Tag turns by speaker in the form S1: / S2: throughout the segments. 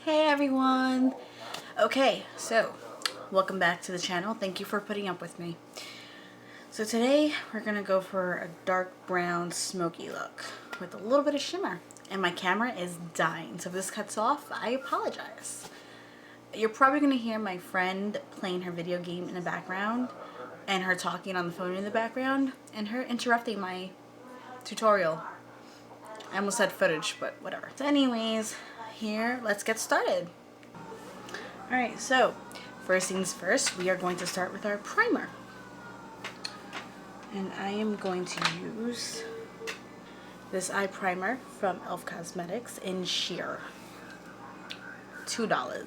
S1: Hey everyone! Okay, so welcome back to the channel. Thank you for putting up with me. So today we're gonna go for a dark brown smoky look with a little bit of shimmer. And my camera is dying, so if this cuts off, I apologize. You're probably gonna hear my friend playing her video game in the background and her talking on the phone in the background and her interrupting my tutorial. I almost said footage, but whatever. So anyways, here, let's get started. Alright, so first things first, we are going to start with our primer. And I am going to use this eye primer from e.l.f. Cosmetics in Sheer. $2.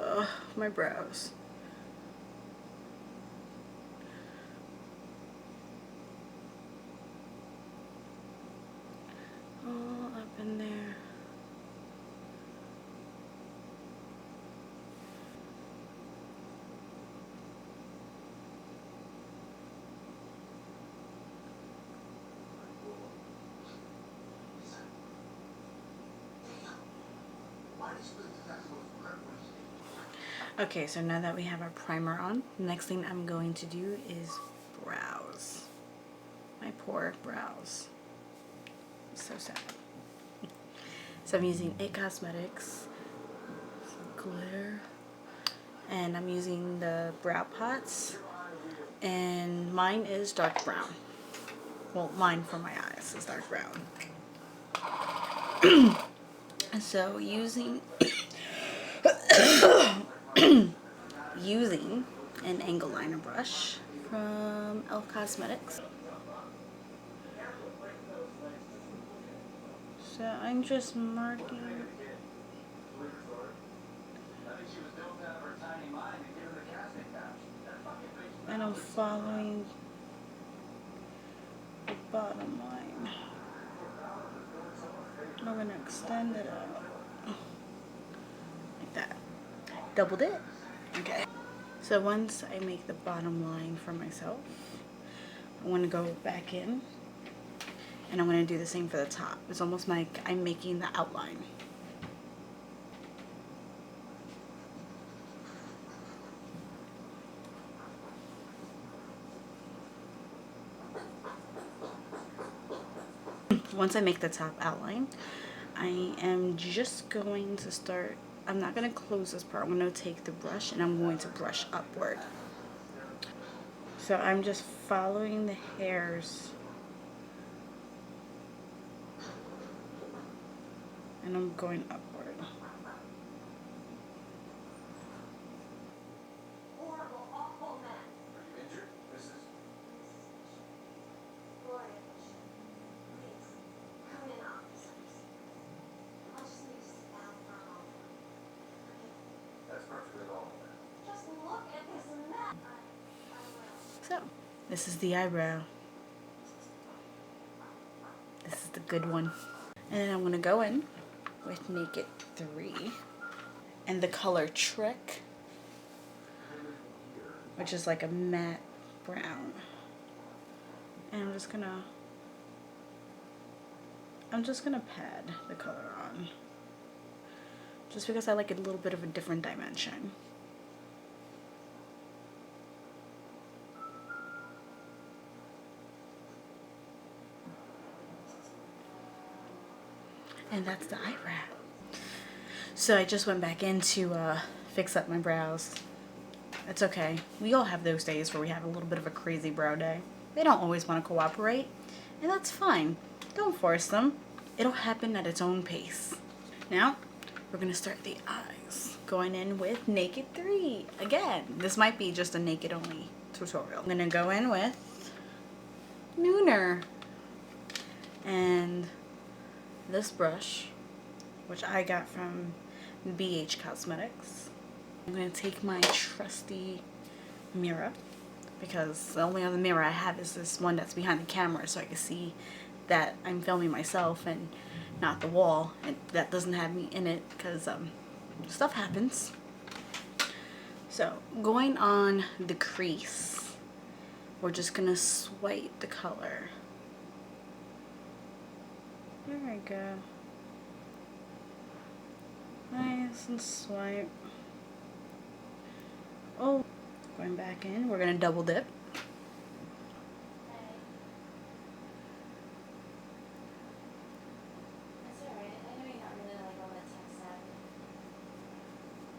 S1: Ugh, my brows. All up in there. Okay, so now that we have our primer on, the next thing I'm going to do is brows. My poor brows. So sad. So I'm using IT Cosmetics, some glitter, and I'm using the brow pots, and mine is dark brown. Well, mine for my eyes is dark brown. So using using an angle liner brush from e.l.f. Cosmetics. So I'm just marking, and I'm following the bottom line. I'm going to extend it out like that. Doubled it. Okay. So once I make the bottom line for myself, I'm going to go back in and I'm going to do the same for the top. It's almost like I'm making the outline. Once I make the top outline, I am just going to start, I'm not going to close this part. I'm going to take the brush and I'm going to brush upward. So I'm just following the hairs and I'm going upward. So, this is the eyebrow. This is the good one. And then I'm going to go in with Naked 3 and the color Trick, which is like a matte brown. And I'm just gonna pad the color on, just because I like a little bit of a different dimension. And that's the eyebrow. So I just went back in to fix up my brows. It's okay. We all have those days where we have a little bit of a crazy brow day. They don't always want to cooperate, and that's fine. Don't force them. It'll happen at its own pace. Now, we're going to start the eyes. Going in with Naked 3. Again, this might be just a naked only tutorial. I'm going to go in with Nooner. And this brush, which I got from BH Cosmetics. I'm going to take my trusty mirror, because the only other mirror I have is this one that's behind the camera, so I can see that I'm filming myself and not the wall, and that doesn't have me in it because stuff happens. So going on the crease, we're just going to swipe the color. There we go. and swipe. Oh, going back in. We're gonna double dip.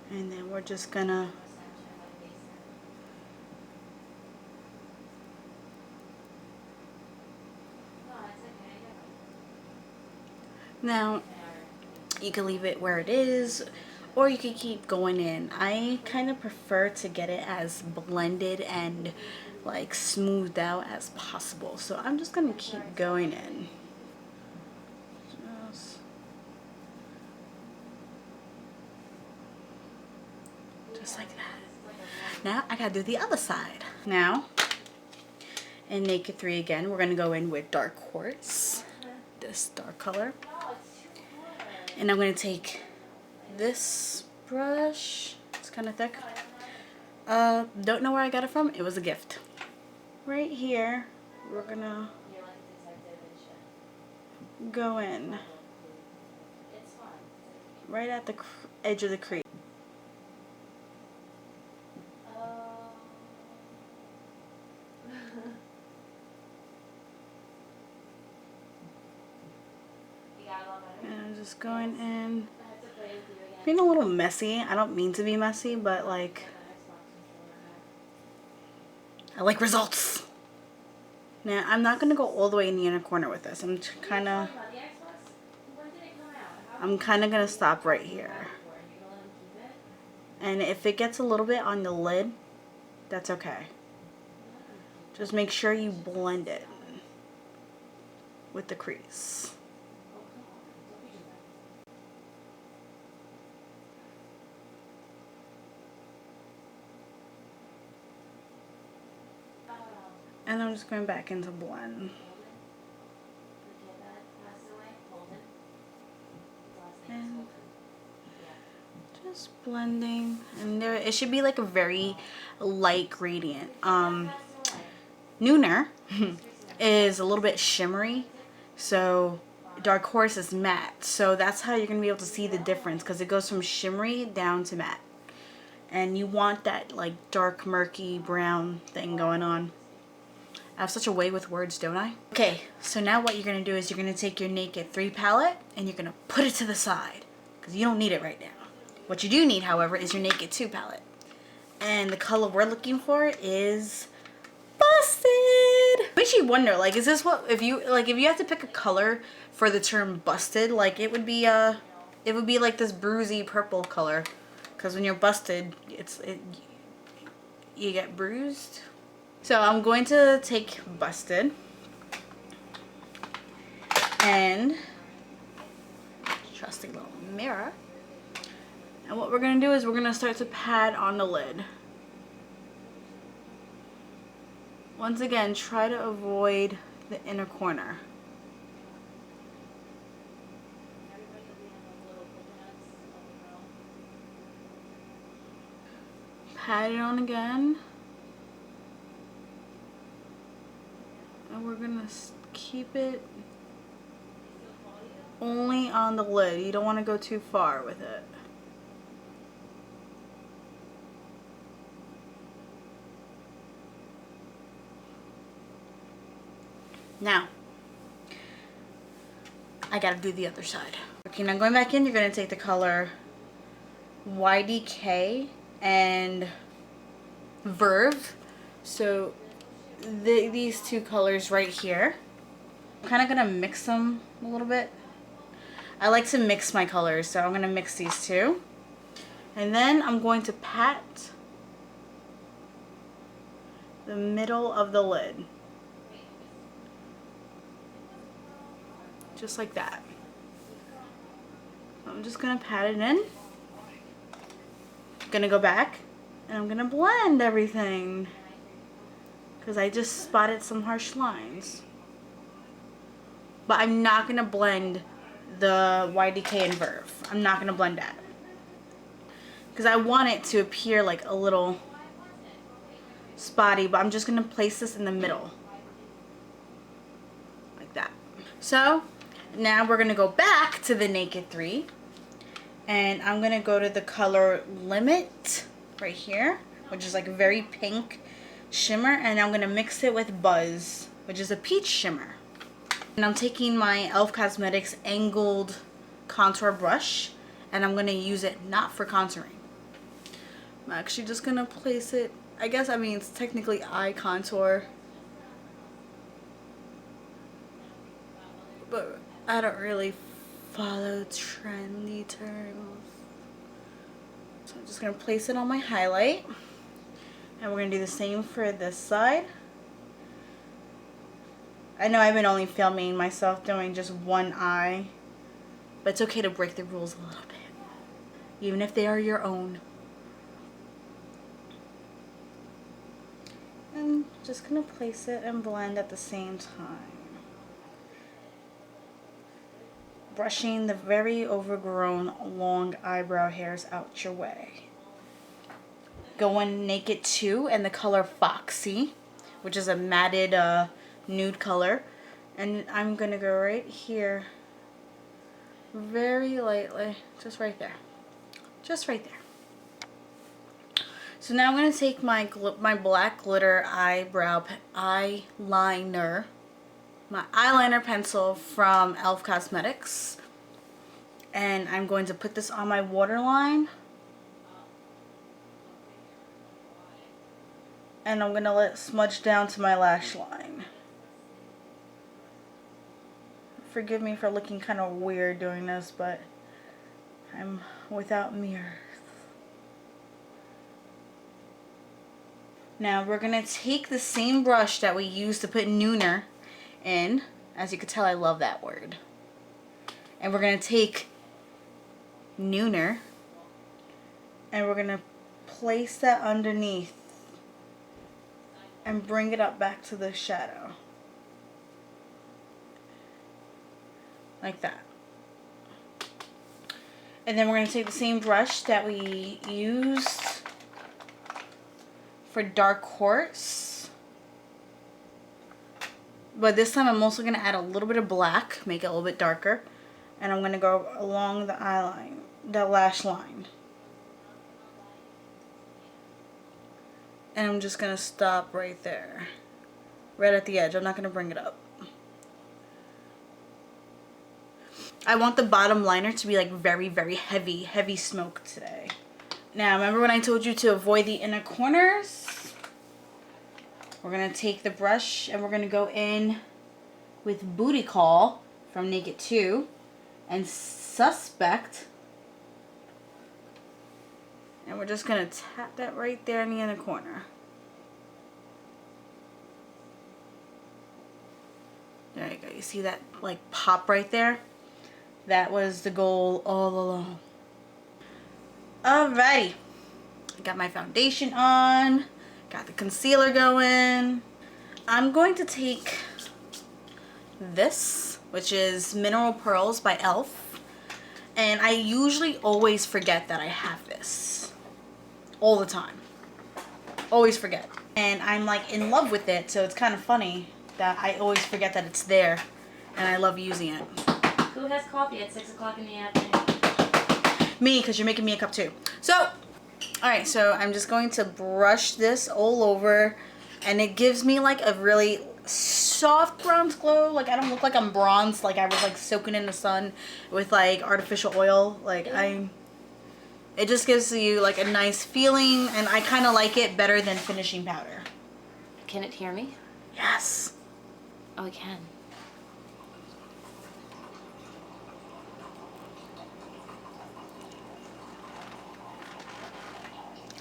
S1: And then we're just gonna now you can leave it where it is, or you can keep going in. I kind of prefer to get it as blended and like smoothed out as possible. So I'm just gonna keep going in. Just like that. Now I gotta do the other side. Now, in Naked 3 again, we're gonna go in with Dark Quartz, this dark color. And I'm gonna take this brush, it's kind of thick. Don't know where I got it from, it was a gift. Right here, we're gonna go in right at the edge of the crease. And I'm just going in. Being a little messy. I don't mean to be messy, but like, I like results. Now, I'm not going to go all the way in the inner corner with this. I'm kind of going to stop right here. And if it gets a little bit on the lid, that's okay. Just make sure you blend it with the crease. And I'm just going back into blend. And just blending. And there, it should be like a very light gradient. Nooner is a little bit shimmery. So Dark Horse is matte. So that's how you're going to be able to see the difference, because it goes from shimmery down to matte. And you want that like dark murky brown thing going on. I have such a way with words, don't I? Okay, so now what you're going to do is you're going to take your Naked 3 palette and you're going to put it to the side, because you don't need it right now. What you do need, however, is your Naked 2 palette. And the color we're looking for is Busted! Makes you wonder, like, is this what, if you have to pick a color for the term busted, like, it would be like this bruisey purple color. Because when you're busted, you get bruised. So I'm going to take Busted and trusty little mirror. And what we're going to do is we're going to start to pat on the lid. Once again, try to avoid the inner corner. Pat it on again. And we're gonna keep it only on the lid. You don't want to go too far with it. Now, I gotta do the other side. Okay, now going back in, you're gonna take the color Decay and Verve. So these two colors right here. I'm kind of gonna mix them a little bit. I like to mix my colors, so I'm gonna mix these two. And then I'm going to pat the middle of the lid. Just like that. I'm just gonna pat it in. I'm gonna go back and I'm gonna blend everything, because I just spotted some harsh lines. But I'm not gonna blend the Decay and Verve. I'm not gonna blend that, because I want it to appear like a little spotty, but I'm just gonna place this in the middle. Like that. So now we're gonna go back to the Naked 3 And I'm going to go to the color Limit right here, which is like a very pink shimmer. And I'm going to mix it with Buzz, which is a peach shimmer. And I'm taking my e.l.f. Cosmetics angled contour brush, and I'm going to use it not for contouring. I'm actually just going to place it, I mean, it's technically eye contour, but I don't really follow trendy terms. So I'm just going to place it on my highlight, and we're going to do the same for this side. I know I've been only filming myself doing just one eye, but it's okay to break the rules a little bit, even if they are your own. And just gonna place it and blend at the same time. Brushing the very overgrown long eyebrow hairs out your way. Going Naked 2 and the color Foxy, which is a matted nude color. And I'm gonna go right here, very lightly, just right there. Just right there. So now I'm going to take my black glitter eyeliner, my eyeliner pencil from e.l.f. Cosmetics, and I'm going to put this on my waterline, and I'm going to let it smudge down to my lash line. Forgive me for looking kind of weird doing this, but I'm without mirrors. Now we're going to take the same brush that we used to put Nooner in. As you can tell, I love that word. And we're going to take Nooner and we're going to place that underneath and bring it up back to the shadow. Like that. And then we're going to take the same brush that we used for Dark Horse, but this time I'm also going to add a little bit of black, make it a little bit darker, and I'm going to go along the eyeline, the lash line, and I'm just going to stop right there, right at the edge. I'm not going to bring it up. I want the bottom liner to be like very, very heavy smoke today. Now, remember when I told you to avoid the inner corners? We're going to take the brush and we're going to go in with Booty Call from Naked 2 and Suspect. And we're just going to tap that right there in the inner corner. There you go. You see that like pop right there? That was the goal all along. Alrighty, got my foundation on, got the concealer going. I'm going to take this, which is Mineral Pearls by e.l.f. And I usually always forget that I have this. All the time. Always forget. And I'm like in love with it, so it's kind of funny that I always forget that it's there. And I love using it.
S2: Who has coffee at 6 o'clock in the afternoon?
S1: Me, because you're making me a cup too. So, alright, so I'm just going to brush this all over, and it gives me like a really soft bronze glow. Like I don't look like I'm bronzed, like I was like soaking in the sun with like artificial oil. Like it just gives you like a nice feeling, and I kind of like it better than finishing powder.
S2: Can it hear me?
S1: Yes.
S2: Oh, it can.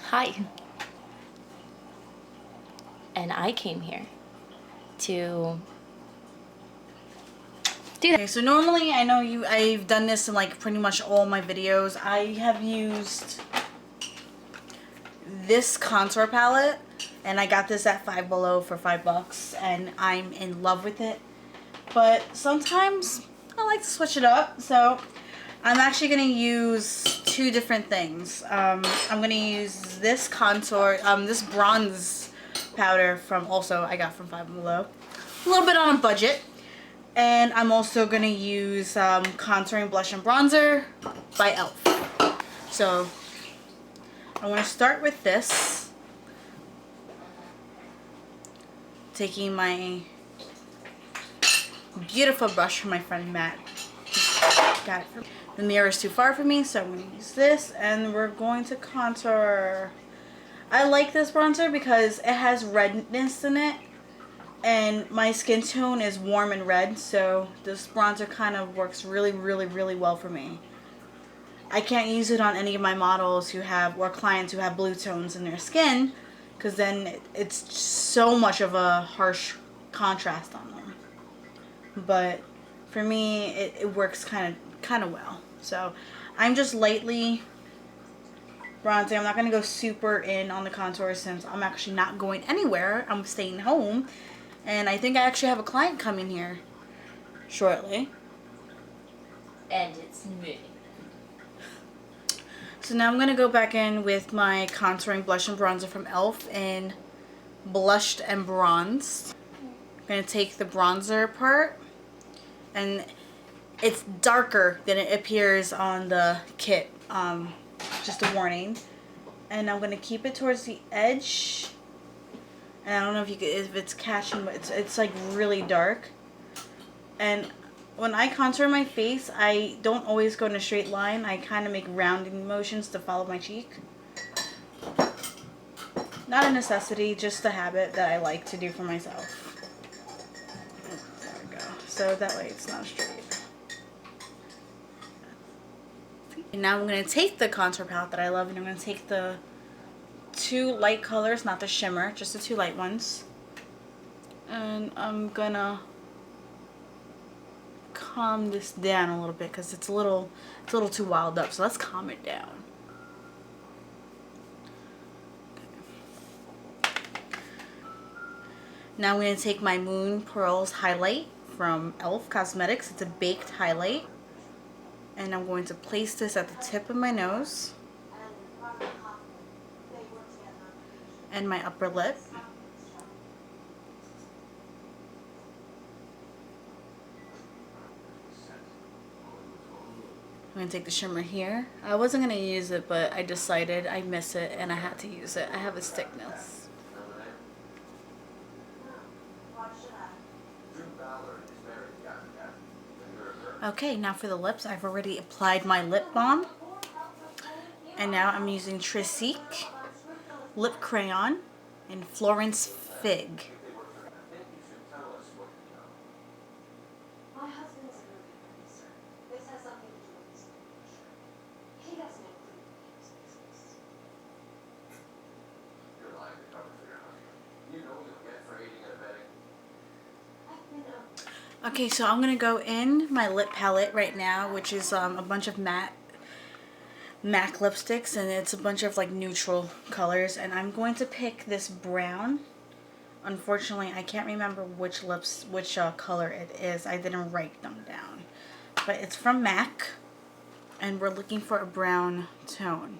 S2: Hi. And I came here to do that.
S1: Okay, so normally I know I've done this in like pretty much all my videos. I have used this contour palette, and I got this at Five Below for $5, and I'm in love with it. But sometimes I like to switch it up, so I'm actually going to use two different things. I'm going to use this contour, this bronze powder from I got from Five Below. A little bit on a budget. And I'm also going to use contouring blush and bronzer by e.l.f. So I want to start with this. Taking my beautiful brush from my friend Matt. Got it. The mirror is too far for me, so I'm going to use this, and we're going to contour. I like this bronzer because it has redness in it, and my skin tone is warm and red, so this bronzer kind of works really, really, really well for me. I can't use it on any of my models who have, or clients who have blue tones in their skin, because then it's so much of a harsh contrast on them. But for me, it works kind of well. So I'm just lightly bronzing. I'm not going to go super in on the contour since I'm actually not going anywhere. I'm staying home. And I think I actually have a client coming here shortly.
S2: And it's me.
S1: So now I'm going to go back in with my contouring blush and bronzer from e.l.f. in Blushed and Bronzed. I'm going to take the bronzer part, and it's darker than it appears on the kit. Just a warning. And I'm going to keep it towards the edge. And I don't know if it's catching, but it's like really dark. And when I contour my face, I don't always go in a straight line. I kind of make rounding motions to follow my cheek. Not a necessity, just a habit that I like to do for myself. There we go. So that way it's not straight. And now I'm going to take the contour palette that I love, and I'm going to take the two light colors, not the shimmer, just the two light ones. And I'm going to calm this down a little bit because it's a little too wild up. So let's calm it down. Now I'm going to take my Moon Pearls highlight from e.l.f. Cosmetics. It's a baked highlight. And I'm going to place this at the tip of my nose and my upper lip. I'm going to take the shimmer here. I wasn't going to use it, but I decided I miss it and I had to use it. I have a stickness. Okay, now for the lips, I've already applied my lip balm. And now I'm using Tresque Lip Crayon in FLorence Fig. Okay, so I'm going to go in my lip palette right now, which is a bunch of MAC lipsticks, and it's a bunch of like neutral colors, and I'm going to pick this brown. Unfortunately, I can't remember which color it is. I didn't write them down. But it's from MAC, and we're looking for a brown tone.